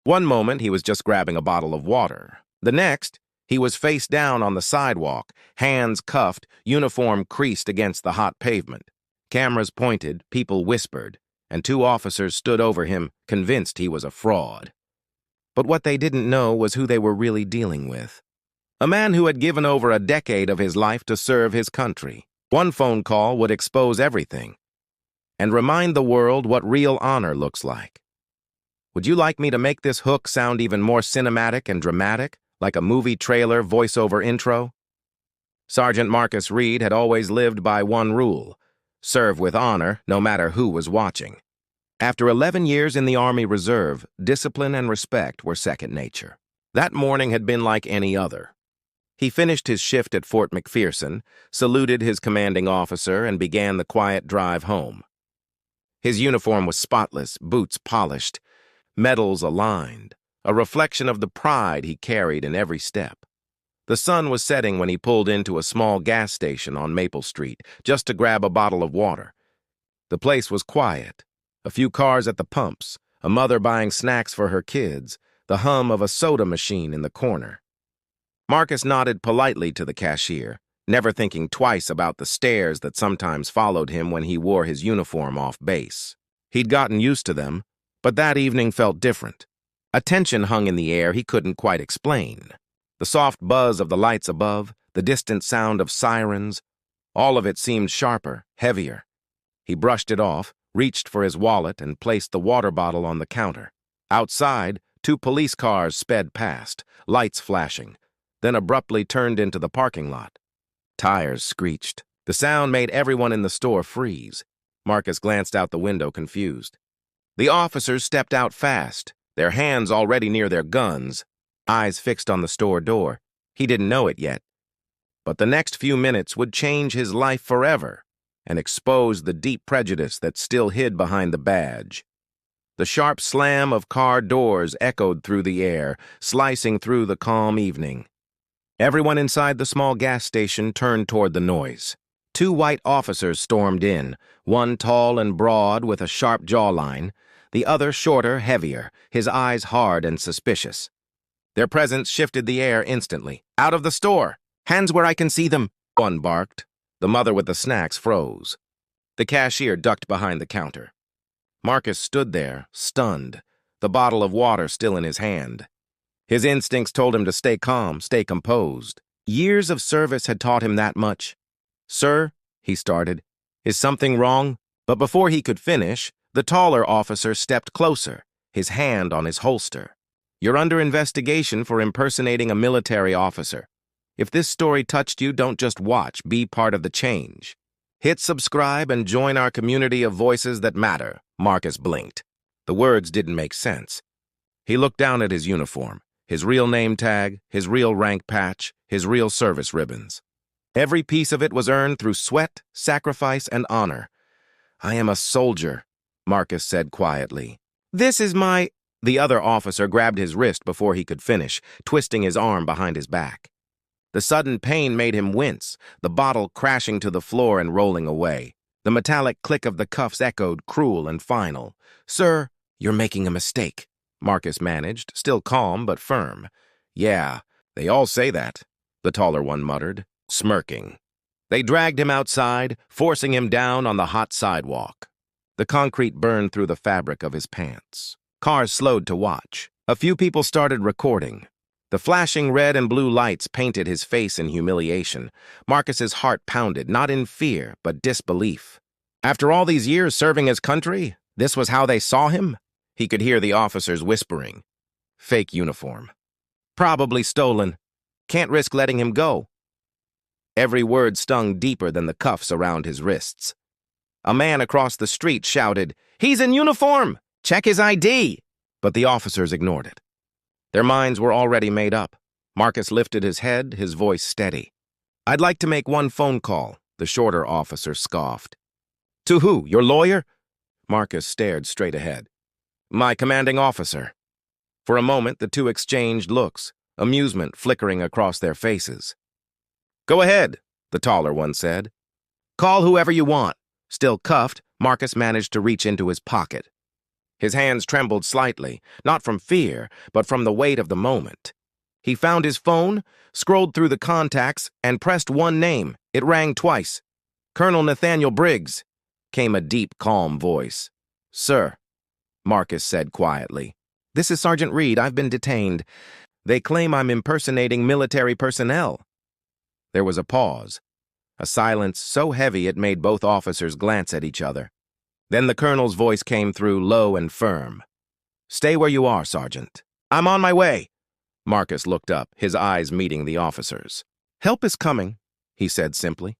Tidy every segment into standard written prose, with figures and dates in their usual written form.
One moment, he was just grabbing a bottle of water. The next, he was face down on the sidewalk, hands cuffed, uniform creased against the hot pavement. Cameras pointed, people whispered, and two officers stood over him, convinced he was a fraud. But what they didn't know was who they were really dealing with. A man who had given over a decade of his life to serve his country. One phone call would expose everything and remind the world what real honor looks like. Would you like me to make this hook sound even more cinematic and dramatic, like a movie trailer voiceover intro? Sergeant Marcus Reed had always lived by one rule: serve with honor, no matter who was watching. After 11 years in the Army Reserve, discipline and respect were second nature. That morning had been like any other. He finished his shift at Fort McPherson, saluted his commanding officer, and began the quiet drive home. His uniform was spotless, boots polished, medals aligned, a reflection of the pride he carried in every step. The sun was setting when he pulled into a small gas station on Maple Street, just to grab a bottle of water. The place was quiet. A few cars at the pumps, a mother buying snacks for her kids, the hum of a soda machine in the corner. Marcus nodded politely to the cashier, never thinking twice about the stares that sometimes followed him when he wore his uniform off base. He'd gotten used to them, but that evening felt different. A tension hung in the air he couldn't quite explain. The soft buzz of the lights above, the distant sound of sirens, all of it seemed sharper, heavier. He brushed it off, reached for his wallet, and placed the water bottle on the counter. Outside, two police cars sped past, lights flashing, then abruptly turned into the parking lot. Tires screeched. The sound made everyone in the store freeze. Marcus glanced out the window, confused. The officers stepped out fast, their hands already near their guns, eyes fixed on the store door. He didn't know it yet. But the next few minutes would change his life forever and expose the deep prejudice that still hid behind the badge. The sharp slam of car doors echoed through the air, slicing through the calm evening. Everyone inside the small gas station turned toward the noise. Two white officers stormed in, one tall and broad with a sharp jawline, the other shorter, heavier, his eyes hard and suspicious. Their presence shifted the air instantly. "Out of the store! Hands where I can see them!" one barked. The mother with the snacks froze. The cashier ducked behind the counter. Marcus stood there, stunned, the bottle of water still in his hand. His instincts told him to stay calm, stay composed. Years of service had taught him that much. "Sir," he started, "is something wrong?" But before he could finish, the taller officer stepped closer, his hand on his holster. "You're under investigation for impersonating a military officer. If this story touched you, don't just watch, be part of the change. Hit subscribe and join our community of voices that matter." Marcus blinked. The words didn't make sense. He looked down at his uniform, his real name tag, his real rank patch, his real service ribbons. Every piece of it was earned through sweat, sacrifice, and honor. "I am a soldier," Marcus said quietly. "This is my—" The other officer grabbed his wrist before he could finish, twisting his arm behind his back. The sudden pain made him wince, the bottle crashing to the floor and rolling away. The metallic click of the cuffs echoed, cruel and final. "Sir, you're making a mistake," Marcus managed, still calm but firm. "Yeah, they all say that," the taller one muttered, smirking. They dragged him outside, forcing him down on the hot sidewalk. The concrete burned through the fabric of his pants. Cars slowed to watch. A few people started recording. The flashing red and blue lights painted his face in humiliation. Marcus's heart pounded, not in fear, but disbelief. After all these years serving his country, this was how they saw him? He could hear the officers whispering. "Fake uniform. Probably stolen. Can't risk letting him go." Every word stung deeper than the cuffs around his wrists. A man across the street shouted, "He's in uniform! Check his ID!" But the officers ignored it. Their minds were already made up. Marcus lifted his head, his voice steady. "I'd like to make one phone call," the shorter officer scoffed. "To who? Your lawyer?" Marcus stared straight ahead. "My commanding officer." For a moment, the two exchanged looks, amusement flickering across their faces. "Go ahead," the taller one said. "Call whoever you want." Still cuffed, Marcus managed to reach into his pocket. His hands trembled slightly, not from fear, but from the weight of the moment. He found his phone, scrolled through the contacts, and pressed one name. It rang twice. "Colonel Nathaniel Briggs," came a deep, calm voice. "Sir," Marcus said quietly. "This is Sergeant Reed. I've been detained. They claim I'm impersonating military personnel." There was a pause, a silence so heavy it made both officers glance at each other. Then the colonel's voice came through, low and firm. "Stay where you are, Sergeant." "I'm on my way." Marcus looked up, his eyes meeting the officers. "Help is coming," he said simply.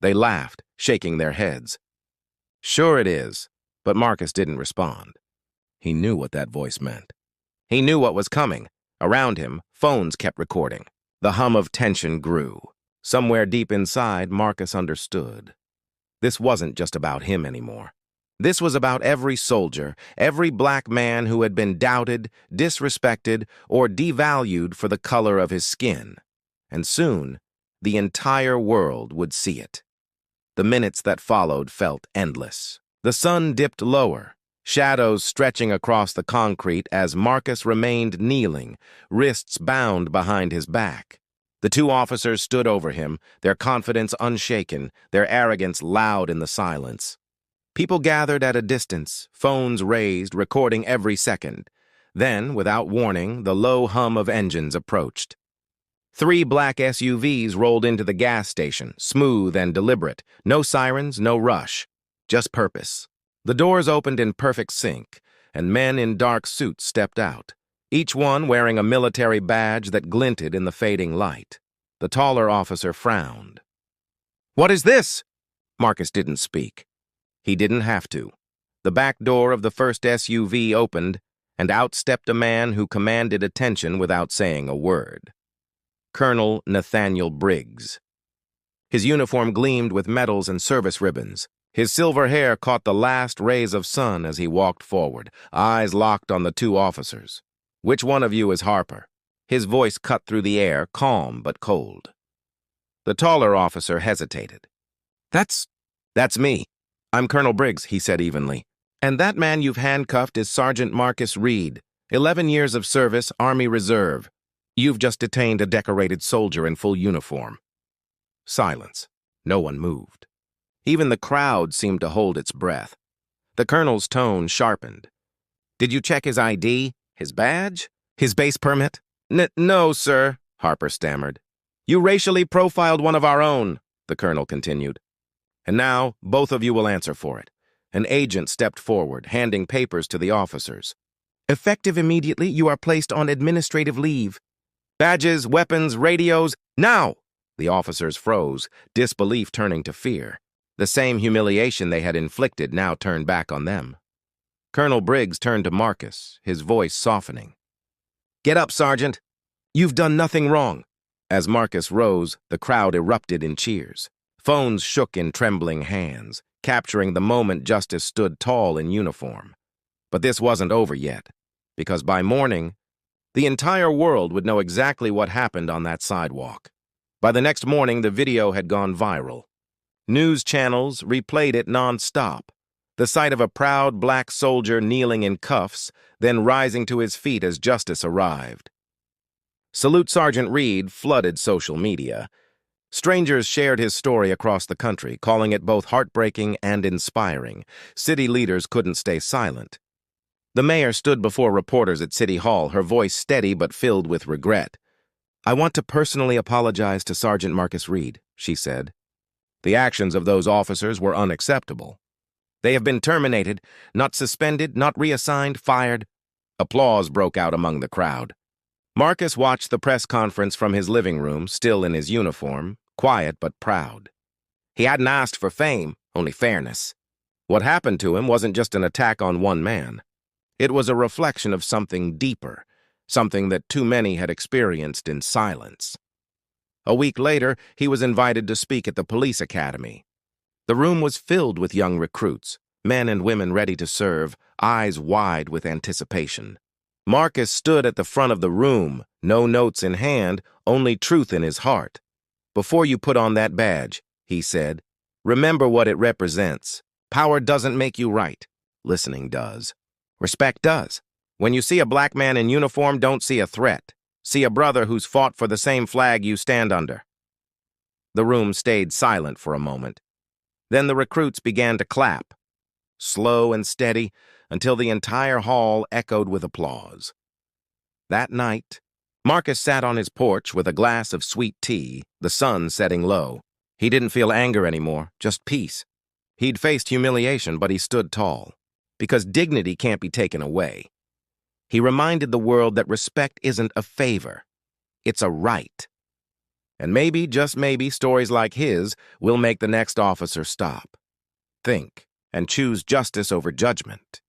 They laughed, shaking their heads. "Sure it is," but Marcus didn't respond. He knew what that voice meant. He knew what was coming. Around him, phones kept recording. The hum of tension grew. Somewhere deep inside, Marcus understood. This wasn't just about him anymore. This was about every soldier, every black man who had been doubted, disrespected, or devalued for the color of his skin. And soon, the entire world would see it. The minutes that followed felt endless. The sun dipped lower, shadows stretching across the concrete as Marcus remained kneeling, wrists bound behind his back. The two officers stood over him, their confidence unshaken, their arrogance loud in the silence. People gathered at a distance, phones raised, recording every second. Then, without warning, the low hum of engines approached. 3 black SUVs rolled into the gas station, smooth and deliberate. No sirens, no rush, just purpose. The doors opened in perfect sync, and men in dark suits stepped out, each one wearing a military badge that glinted in the fading light. The taller officer frowned. "What is this?" Marcus didn't speak. He didn't have to. The back door of the first SUV opened, and out stepped a man who commanded attention without saying a word. Colonel Nathaniel Briggs. His uniform gleamed with medals and service ribbons. His silver hair caught the last rays of sun as he walked forward, eyes locked on the two officers. "Which one of you is Harper?" His voice cut through the air, calm but cold. The taller officer hesitated. That's me. I'm Colonel Briggs," he said evenly. "And that man you've handcuffed is Sergeant Marcus Reed, 11 years of service, Army Reserve. You've just detained a decorated soldier in full uniform." Silence. No one moved. Even the crowd seemed to hold its breath. The colonel's tone sharpened. "Did you check his ID? His badge? His base permit?" No, sir," Harper stammered. "You racially profiled one of our own," the colonel continued. "And now, both of you will answer for it." An agent stepped forward, handing papers to the officers. "Effective immediately, you are placed on administrative leave. Badges, weapons, radios, now!" The officers froze, disbelief turning to fear. The same humiliation they had inflicted now turned back on them. Colonel Briggs turned to Marcus, his voice softening. "Get up, Sergeant. You've done nothing wrong." As Marcus rose, the crowd erupted in cheers. Phones shook in trembling hands, capturing the moment Justice stood tall in uniform. But this wasn't over yet, because by morning, the entire world would know exactly what happened on that sidewalk. By the next morning, the video had gone viral. News channels replayed it non-stop. The sight of a proud black soldier kneeling in cuffs, then rising to his feet as justice arrived. Salute Sergeant Reed flooded social media. Strangers shared his story across the country, calling it both heartbreaking and inspiring. City leaders couldn't stay silent. The mayor stood before reporters at City Hall, her voice steady but filled with regret. "I want to personally apologize to Sergeant Marcus Reed," she said. The actions of those officers were unacceptable. "They have been terminated, not suspended, not reassigned, fired." Applause broke out among the crowd. Marcus watched the press conference from his living room, still in his uniform, quiet but proud. He hadn't asked for fame, only fairness. What happened to him wasn't just an attack on one man. It was a reflection of something deeper, something that too many had experienced in silence. A week later, he was invited to speak at the police academy. The room was filled with young recruits, men and women ready to serve, eyes wide with anticipation. Marcus stood at the front of the room, no notes in hand, only truth in his heart. "Before you put on that badge," he said, "remember what it represents. Power doesn't make you right. Listening does." Respect does. When you see a black man in uniform, don't see a threat. See a brother who's fought for the same flag you stand under. The room stayed silent for a moment. Then the recruits began to clap, slow and steady, until the entire hall echoed with applause. That night, Marcus sat on his porch with a glass of sweet tea, the sun setting low. He didn't feel anger anymore, just peace. He'd faced humiliation, but he stood tall, because dignity can't be taken away. He reminded the world that respect isn't a favor, it's a right. And maybe, just maybe, stories like his will make the next officer stop, think, and choose justice over judgment.